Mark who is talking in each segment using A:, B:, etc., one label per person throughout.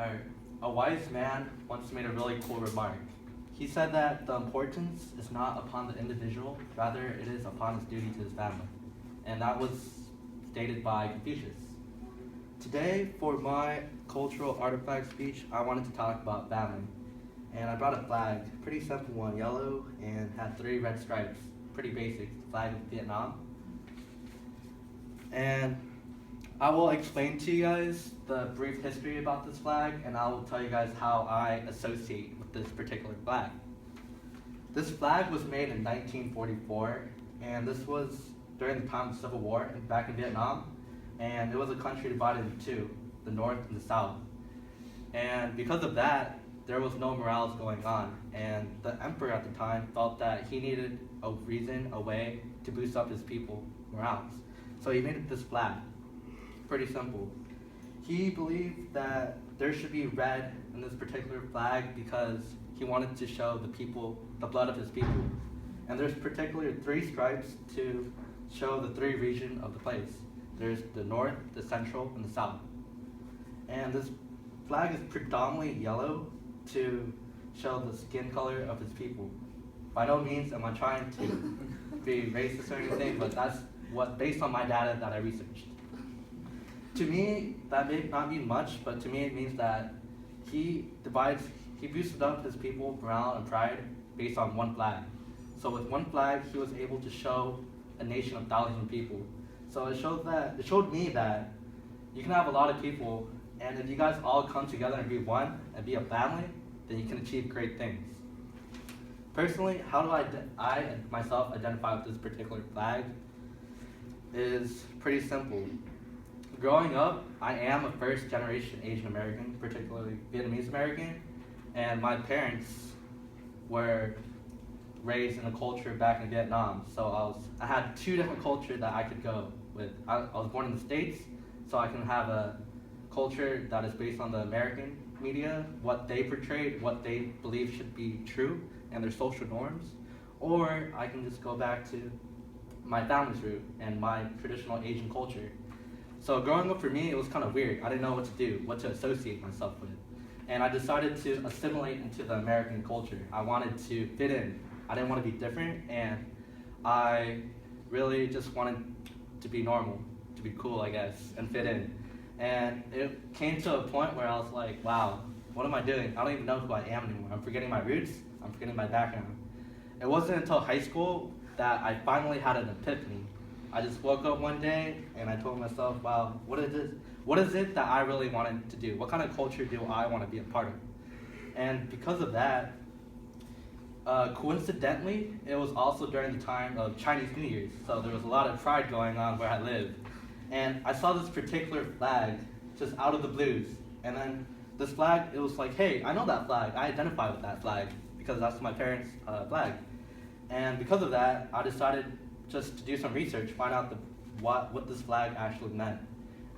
A: Alright, a wise man once made a really cool remark. He said that the importance is not upon the individual, rather it is upon his duty to his family. And that was stated by Confucius. Today, for my cultural artifact speech, I wanted to talk about family. And I brought a flag, pretty simple one, yellow, and had 3 red stripes. Pretty basic, the flag of Vietnam. And I will explain to you guys the brief history about this flag, and I will tell you guys how I associate with this particular flag. This flag was made in 1944, and this was during the time of the Civil War back in Vietnam, and it was a country divided into 2, the North and the South. And because of that, there was no morales going on, and the emperor at the time felt that he needed a reason, a way to boost up his people morales. So he made this flag. Pretty simple. He believed that there should be red in this particular flag because he wanted to show the people, the blood of his people. And there's particularly 3 stripes to show the 3 regions of the place. There's the North, the Central, and the South. And this flag is predominantly yellow to show the skin color of his people. By no means am I trying to be racist or anything, but that's based on my data that I researched. To me, that may not mean much, but to me it means that he boosted up his people morale and pride based on one flag. So with one flag, he was able to show a nation of thousands of people. So it showed me that you can have a lot of people, and if you guys all come together and be one and be a family, then you can achieve great things. Personally, how do I myself identify with this particular flag is pretty simple. Growing up, I am a first generation Asian American, particularly Vietnamese American, and my parents were raised in a culture back in Vietnam. So I had 2 different cultures that I could go with. I was born in the States, so I can have a culture that is based on the American media, what they portrayed, what they believe should be true, and their social norms. Or I can just go back to my family's root and my traditional Asian culture. So growing up for me, it was kind of weird. I didn't know what to do, what to associate myself with. And I decided to assimilate into the American culture. I wanted to fit in. I didn't want to be different, and I really just wanted to be normal, to be cool, I guess, and fit in. And it came to a point where I was like, wow, what am I doing? I don't even know who I am anymore. I'm forgetting my roots. I'm forgetting my background. It wasn't until high school that I finally had an epiphany. I just woke up one day and I told myself, wow, what is it that I really wanted to do? What kind of culture do I want to be a part of? And because of that, coincidentally, it was also during the time of Chinese New Year's, so there was a lot of pride going on where I live. And I saw this particular flag just out of the blues. And then this flag, it was like, hey, I know that flag. I identify with that flag because that's my parents' flag. And because of that, I decided just to do some research, find out what this flag actually meant.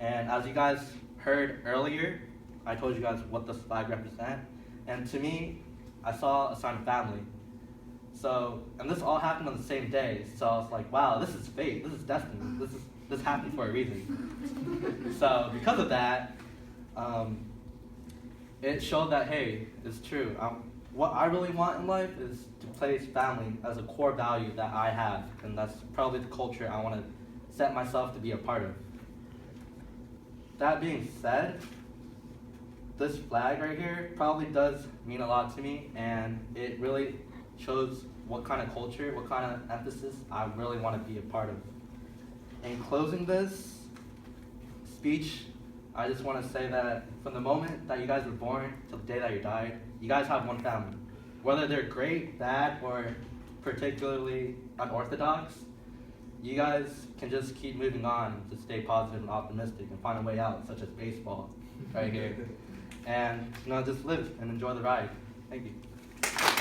A: And as you guys heard earlier, I told you guys what this flag represents. And to me, I saw a sign of family. So, and this all happened on the same day. So I was like, wow, this is fate. This is destiny. This happened for a reason. So because of that, it showed that, hey, it's true. What I really want in life is to place family as a core value that I have, and that's probably the culture I want to set myself to be a part of. That being said, this flag right here probably does mean a lot to me, and it really shows what kind of culture, what kind of emphasis I really want to be a part of. In closing this speech, I just want to say that from the moment that you guys were born till the day that you died, you guys have one family. Whether they're great, bad, or particularly unorthodox, you guys can just keep moving on to stay positive and optimistic and find a way out, such as baseball right here. And just live and enjoy the ride. Thank you.